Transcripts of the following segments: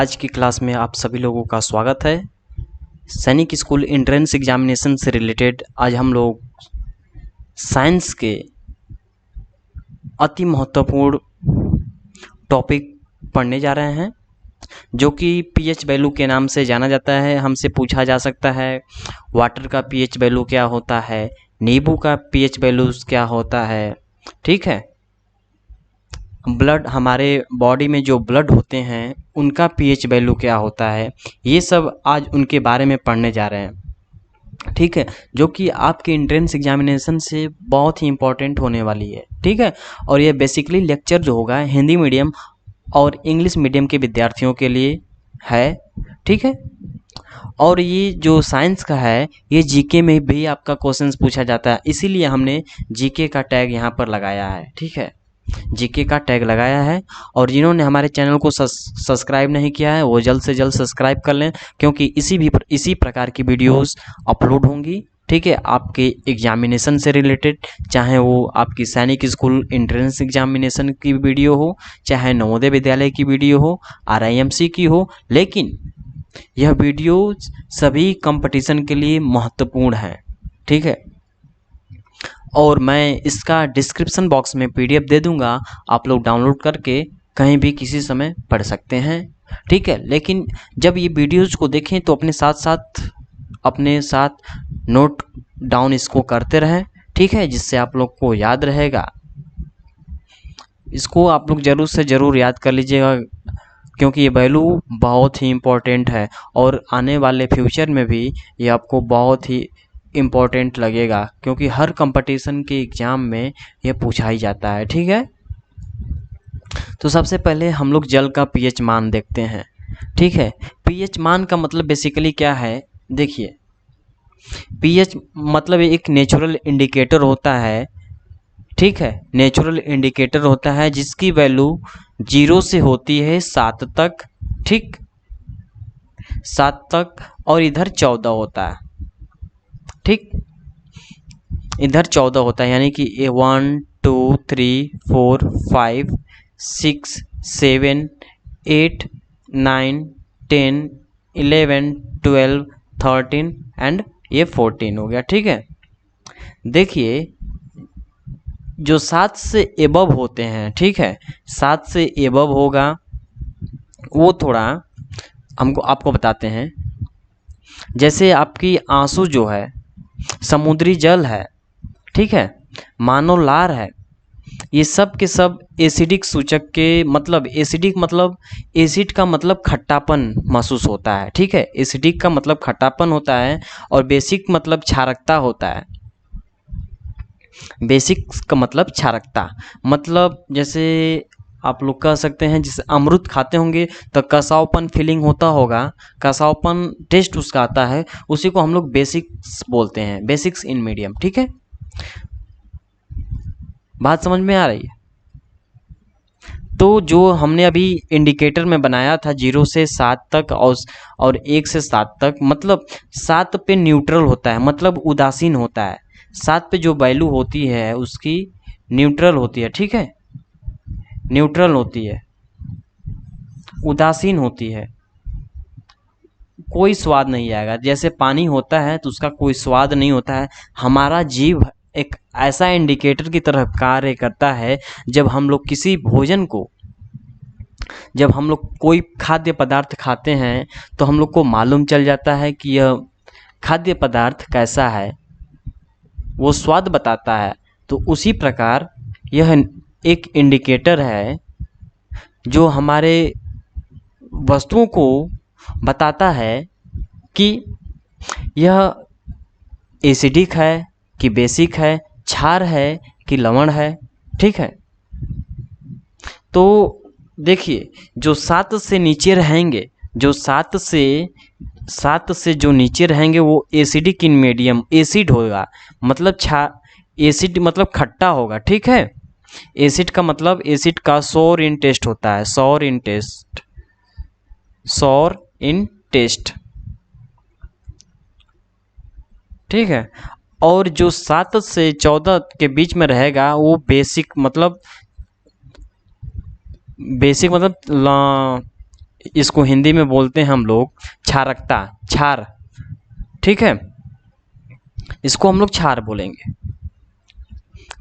आज की क्लास में आप सभी लोगों का स्वागत है। सैनिक स्कूल एंट्रेंस एग्जामिनेशन से रिलेटेड आज हम लोग साइंस के अति महत्वपूर्ण टॉपिक पढ़ने जा रहे हैं, जो कि पीएच वैल्यू के नाम से जाना जाता है। हमसे पूछा जा सकता है वाटर का पीएच वैल्यू क्या होता है, नींबू का पीएच वैल्यू क्या होता है, ठीक है। ब्लड, हमारे बॉडी में जो ब्लड होते हैं उनका पीएच वैल्यू क्या होता है, ये सब आज उनके बारे में पढ़ने जा रहे हैं, ठीक है। जो कि आपके एंट्रेंस एग्जामिनेशन से बहुत ही इम्पोर्टेंट होने वाली है, ठीक है। और ये बेसिकली लेक्चर जो होगा हिंदी मीडियम और इंग्लिश मीडियम के विद्यार्थियों के लिए है, ठीक है। और ये जो साइंस का है ये जीके में भी आपका क्वेश्चंस पूछा जाता है, इसीलिए हमने जीके का टैग यहाँ पर लगाया है, ठीक है। जीके का टैग लगाया है। और जिन्होंने हमारे चैनल को सब्सक्राइब नहीं किया है वो जल्द से जल्द सब्सक्राइब कर लें, क्योंकि इसी प्रकार की वीडियोस अपलोड होंगी, ठीक है। आपके एग्जामिनेशन से रिलेटेड, चाहे वो आपकी सैनिक स्कूल एंट्रेंस एग्जामिनेशन की वीडियो हो, चाहे नवोदय विद्यालय की वीडियो हो, आरआईएमसी की हो, लेकिन यह वीडियो सभी कंपटीशन के लिए महत्वपूर्ण है, ठीक है। और मैं इसका डिस्क्रिप्शन बॉक्स में पीडीएफ दे दूंगा, आप लोग डाउनलोड करके कहीं भी किसी समय पढ़ सकते हैं, ठीक है। लेकिन जब ये वीडियोज़ को देखें तो अपने साथ नोट डाउन इसको करते रहें, ठीक है, जिससे आप लोग को याद रहेगा। इसको आप लोग ज़रूर से ज़रूर याद कर लीजिएगा, क्योंकि ये वैल्यू बहुत ही इम्पोर्टेंट है और आने वाले फ्यूचर में भी ये आपको बहुत ही इम्पोर्टेंट लगेगा, क्योंकि हर कंपटीशन के एग्ज़ाम में ये पूछा ही जाता है, ठीक है। तो सबसे पहले हम लोग जल का पीएच मान देखते हैं, ठीक है। पीएच मान का मतलब बेसिकली क्या है, देखिए, पीएच मतलब एक नेचुरल इंडिकेटर होता है, ठीक है। नेचुरल इंडिकेटर होता है जिसकी वैल्यू 0 से होती है 7 तक, ठीक, 7 तक, और इधर 14 होता है, ठीक, इधर 14 होता है, यानी कि 1 2 3 4 5 6 7 8 9 10 11 12 13 एंड ये 14 हो गया, ठीक है। देखिए, जो 7 से एबव होते हैं, ठीक है, 7 से एबव होगा वो थोड़ा आपको बताते हैं। जैसे आपकी आंसू जो है, समुद्री जल है, ठीक है, मानव लार है, ये सब के सब एसिडिक सूचक के मतलब एसिड का मतलब खट्टापन महसूस होता है, ठीक है। एसिडिक का मतलब खट्टापन होता है और बेसिक मतलब क्षारकता होता है। बेसिक का मतलब क्षारकता, मतलब जैसे आप लोग कह सकते हैं जैसे अमरूद खाते होंगे तो कसावपन फीलिंग होता होगा, कसावपन टेस्ट उसका आता है, उसी को हम लोग बेसिक्स बोलते हैं, बेसिक्स इन मीडियम, ठीक है। बात समझ में आ रही है? तो जो हमने अभी इंडिकेटर में बनाया था 0 से 7 तक और 1 से 7 तक, मतलब 7 पे न्यूट्रल होता है, मतलब उदासीन होता है। 7 पे जो वैल्यू होती है उसकी न्यूट्रल होती है, ठीक है, न्यूट्रल होती है, उदासीन होती है, कोई स्वाद नहीं आएगा। जैसे पानी होता है तो उसका कोई स्वाद नहीं होता है। हमारा जीभ एक ऐसा इंडिकेटर की तरह कार्य करता है, जब हम लोग किसी भोजन को, जब हम लोग कोई खाद्य पदार्थ खाते हैं तो हम लोग को मालूम चल जाता है कि यह खाद्य पदार्थ कैसा है, वो स्वाद बताता है। तो उसी प्रकार यह एक इंडिकेटर है जो हमारे वस्तुओं को बताता है कि यह एसिडिक है कि बेसिक है, क्षार है कि लवण है, ठीक है। तो देखिए, जो 7 से नीचे रहेंगे, जो 7 से जो नीचे रहेंगे वो एसिडिक इन मीडियम, एसिड होगा, मतलब एसिड मतलब खट्टा होगा, ठीक है। एसिड का मतलब एसिड का सॉर इन टेस्ट होता है, सॉर इन टेस्ट, ठीक है। और जो 7 से 14 के बीच में रहेगा वो बेसिक मतलब इसको हिंदी में बोलते हैं हम लोग क्षारकता, क्षार, ठीक है, इसको हम लोग क्षार बोलेंगे,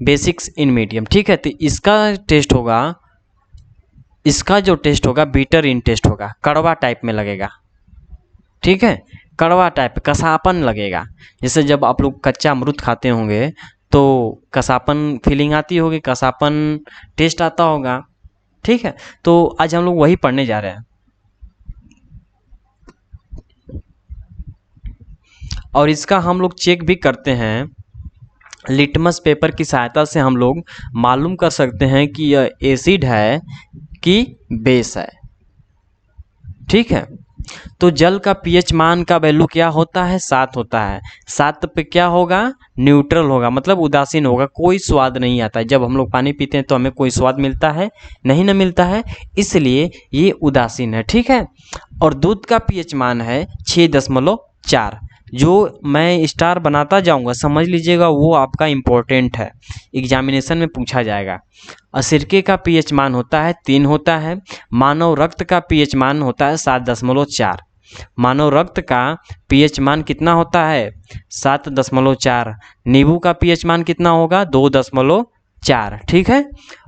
बेसिक्स इन मीडियम, ठीक है। तो इसका टेस्ट होगा, इसका जो टेस्ट होगा बिटर इन टेस्ट होगा, कड़वा टाइप में लगेगा, ठीक है, कड़वा टाइप, कसापन लगेगा। जैसे जब आप लोग कच्चा अमरूद खाते होंगे तो कसापन फीलिंग आती होगी, कसापन टेस्ट आता होगा, ठीक है। तो आज हम लोग वही पढ़ने जा रहे हैं। और इसका हम लोग चेक भी करते हैं, लिटमस पेपर की सहायता से हम लोग मालूम कर सकते हैं कि यह एसिड है कि बेस है, ठीक है। तो जल का पीएच मान का वैल्यू क्या होता है? 7 होता है। 7 पे क्या होगा? न्यूट्रल होगा, मतलब उदासीन होगा, कोई स्वाद नहीं आता है। जब हम लोग पानी पीते हैं तो हमें कोई स्वाद मिलता है? नहीं ना मिलता है, इसलिए ये उदासीन है, ठीक है। और दूध का पीएच मान है 6.4। जो मैं स्टार बनाता जाऊंगा, समझ लीजिएगा वो आपका इम्पोर्टेंट है, एग्जामिनेशन में पूछा जाएगा। सिरके का पीएच मान होता है 3 होता है। मानव रक्त का पीएच मान होता है 7.4। मानव रक्त का पीएच मान कितना होता है? 7.4। नींबू का पीएच मान कितना होगा? 2.4, ठीक है।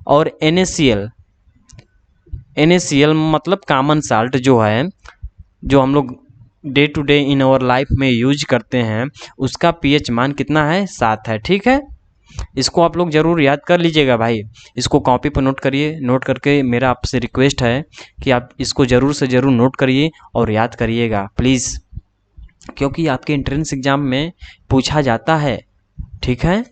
और NaCl मतलब कॉमन साल्ट जो है, जो हम लोग day to day in our life में यूज करते हैं, उसका पीएच मान कितना है? 7 है, ठीक है। इसको आप लोग ज़रूर याद कर लीजिएगा भाई, इसको कॉपी पर नोट करिए। नोट करके मेरा आपसे रिक्वेस्ट है कि आप इसको ज़रूर से ज़रूर नोट करिए और याद करिएगा प्लीज़, क्योंकि आपके एंट्रेंस एग्ज़ाम में पूछा जाता है, ठीक है।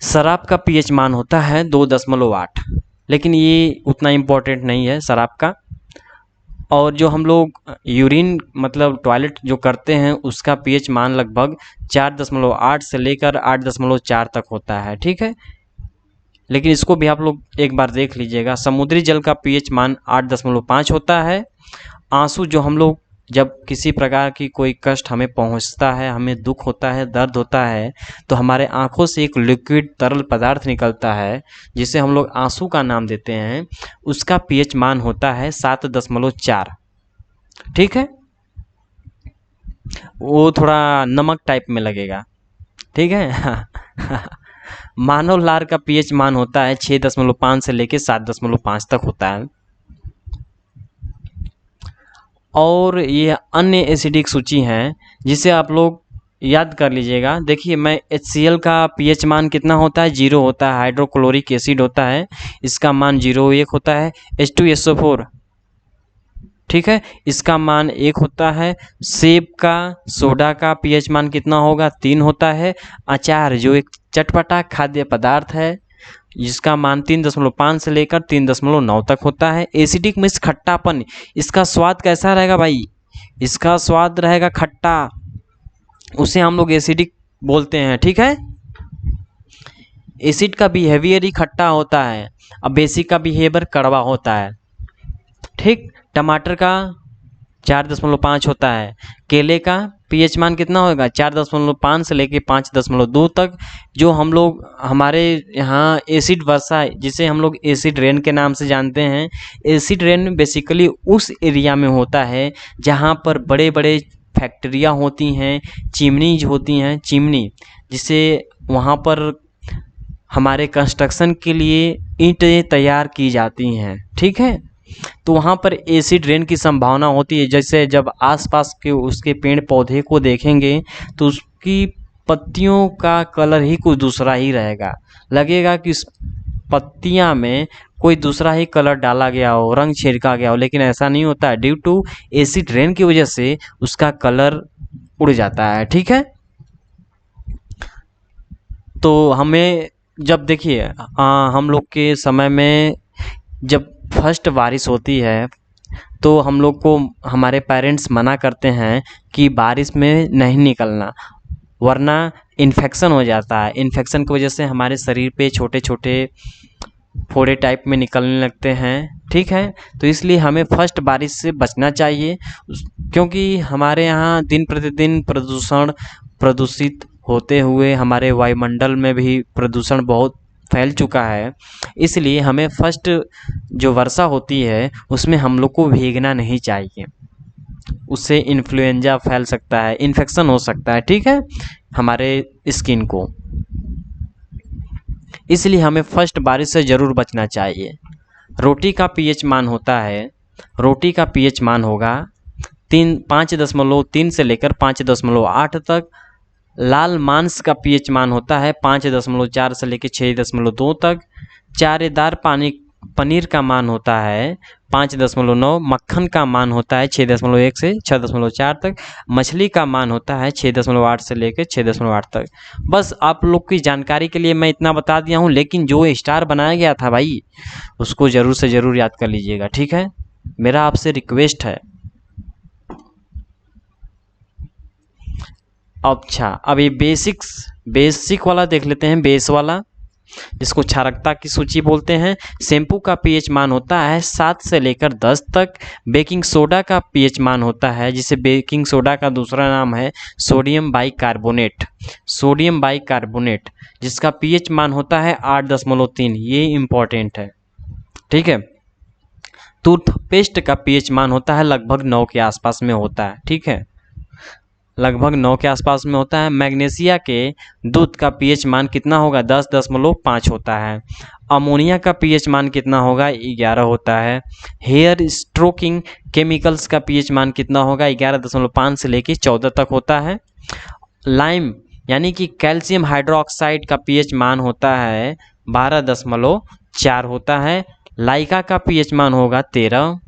शराब का पीएच मान होता है 2.8, लेकिन ये उतना इम्पोर्टेंट नहीं है शराब का। और जो हम लोग यूरिन मतलब टॉयलेट जो करते हैं, उसका पीएच मान लगभग 4.8 से लेकर 8.4 तक होता है, ठीक है। लेकिन इसको भी आप लोग एक बार देख लीजिएगा। समुद्री जल का पीएच मान 8.5 होता है। आंसू जो हम लोग जब किसी प्रकार की कोई कष्ट हमें पहुंचता है, हमें दुख होता है, दर्द होता है, तो हमारे आंखों से एक लिक्विड तरल पदार्थ निकलता है जिसे हम लोग आंसू का नाम देते हैं, उसका पीएच मान होता है 7.4, ठीक है। वो थोड़ा नमक टाइप में लगेगा, ठीक है। मानव लार का पीएच मान होता है 6.5 से लेके 7.5 तक होता है। और ये अन्य एसिडिक सूची हैं जिसे आप लोग याद कर लीजिएगा। देखिए, मैं HCl का पीएच मान कितना होता है? 0 होता है। हाइड्रोक्लोरिक एसिड होता है, इसका मान 0.1 होता है। H2SO4, ठीक है, इसका मान 1 होता है। सेब का, सोडा का पीएच मान कितना होगा? 3 होता है। अचार जो एक चटपटा खाद्य पदार्थ है, जिसका मान 3.5 से लेकर 3.9 तक होता है। एसिडिक मीन्स खट्टापन, इसका स्वाद कैसा रहेगा भाई? इसका स्वाद रहेगा खट्टा, उसे हम लोग एसिडिक बोलते हैं, ठीक है। एसिड का बिहेवियर ही खट्टा होता है, अब बेसिक का बिहेवियर कड़वा होता है, ठीक। टमाटर का 4.5 होता है। केले का पीएच मान कितना होगा? 4.5 से लेके 5.2 तक। जो हम लोग हमारे यहाँ एसिड वर्षा, जिसे हम लोग एसिड रेन के नाम से जानते हैं, एसिड रेन बेसिकली उस एरिया में होता है जहाँ पर बड़े बड़े फैक्ट्रियाँ होती हैं, चिमनीज होती हैं, चिमनी, जिसे वहाँ पर हमारे कंस्ट्रक्शन के लिए ईंटें तैयार की जाती हैं, ठीक है। तो वहाँ पर एसिड रेन की संभावना होती है। जैसे जब आसपास के उसके पेड़ पौधे को देखेंगे तो उसकी पत्तियों का कलर ही कुछ दूसरा ही रहेगा, लगेगा कि उस पत्तियाँ में कोई दूसरा ही कलर डाला गया हो, रंग छिड़का गया हो, लेकिन ऐसा नहीं होता है। ड्यू टू एसिड रेन की वजह से उसका कलर उड़ जाता है, ठीक है। तो हमें जब देखिए हम लोग के समय में जब फर्स्ट बारिश होती है तो हम लोग को हमारे पेरेंट्स मना करते हैं कि बारिश में नहीं निकलना, वरना इन्फेक्शन हो जाता है। इन्फेक्शन की वजह से हमारे शरीर पे छोटे छोटे फोड़े टाइप में निकलने लगते हैं, ठीक है। तो इसलिए हमें फर्स्ट बारिश से बचना चाहिए, क्योंकि हमारे यहाँ दिन प्रतिदिन प्रदूषित होते हुए हमारे वायुमंडल में भी प्रदूषण बहुत फैल चुका है, इसलिए हमें फर्स्ट जो वर्षा होती है उसमें हम लोग को भीगना नहीं चाहिए। उससे इन्फ्लुएंजा फैल सकता है, इन्फेक्शन हो सकता है, ठीक है, हमारे स्किन को। इसलिए हमें फर्स्ट बारिश से ज़रूर बचना चाहिए। रोटी का पीएच मान होता है, रोटी का पीएच मान होगा 5.3 से लेकर 5.8 तक। लाल मांस का पीएच मान होता है 5.4 से लेकर 6.2 तक। चारेदार पनीर का मान होता है 5.9। मक्खन का मान होता है 6.1 से 6.4 तक। मछली का मान होता है 6.8 से लेकर 6.8 तक। बस आप लोग की जानकारी के लिए मैं इतना बता दिया हूँ, लेकिन जो स्टार बनाया गया था भाई, उसको ज़रूर से ज़रूर याद कर लीजिएगा, ठीक है, मेरा आपसे रिक्वेस्ट है। अच्छा, अभी बेसिक वाला देख लेते हैं, बेस वाला, जिसको क्षारकता की सूची बोलते हैं। शैम्पू का पीएच मान होता है 7 से लेकर 10 तक। बेकिंग सोडा का पीएच मान होता है, जिसे बेकिंग सोडा का दूसरा नाम है सोडियम बाइकार्बोनेट, सोडियम बाइकार्बोनेट, जिसका पीएच मान होता है 8.3। ये इम्पॉर्टेंट है, ठीक है। टूथपेस्ट का पीएच मान होता है लगभग 9 के आसपास में होता है, ठीक है, लगभग 9 के आसपास में होता है। मैग्नीशिया के दूध का पीएच मान कितना होगा? 10.5 होता है। अमोनिया का पीएच मान कितना होगा? 11 होता है। हेयर स्ट्रोकिंग केमिकल्स का पीएच मान कितना होगा? 11.5 से लेकर 14 तक होता है। लाइम यानी कि कैल्शियम हाइड्रोक्साइड का पीएच मान होता है 12.4 होता है। लाइका का पीएच मान होगा 13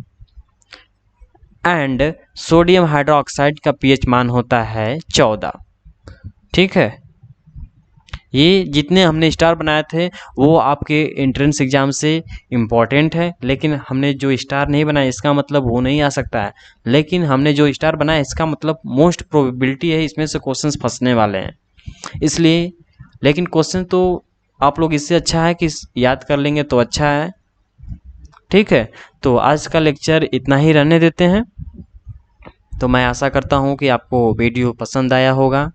एंड सोडियम हाइड्रोक्साइड का पीएच मान होता है 14, ठीक है। ये जितने हमने स्टार बनाए थे वो आपके एंट्रेंस एग्ज़ाम से इम्पॉर्टेंट है, लेकिन हमने जो स्टार नहीं बनाया इसका मतलब वो नहीं आ सकता है, लेकिन हमने जो स्टार बनाया इसका मतलब मोस्ट प्रोबेबिलिटी है इसमें से क्वेश्चंस फंसने वाले हैं, इसलिए। लेकिन क्वेश्चन तो आप लोग इससे अच्छा है कि याद कर लेंगे तो अच्छा है, ठीक है। तो आज का लेक्चर इतना ही रहने देते हैं। तो मैं आशा करता हूँ कि आपको वीडियो पसंद आया होगा।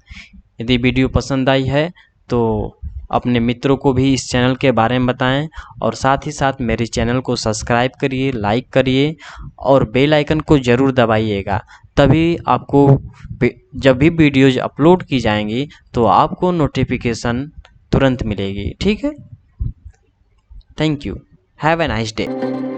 यदि वीडियो पसंद आई है तो अपने मित्रों को भी इस चैनल के बारे में बताएं, और साथ ही साथ मेरे चैनल को सब्सक्राइब करिए, लाइक करिए और बेल आइकन को ज़रूर दबाइएगा। तभी आपको जब भी वीडियोज अपलोड की जाएंगी तो आपको नोटिफिकेशन तुरंत मिलेगी, ठीक है। Thank you, have a nice day.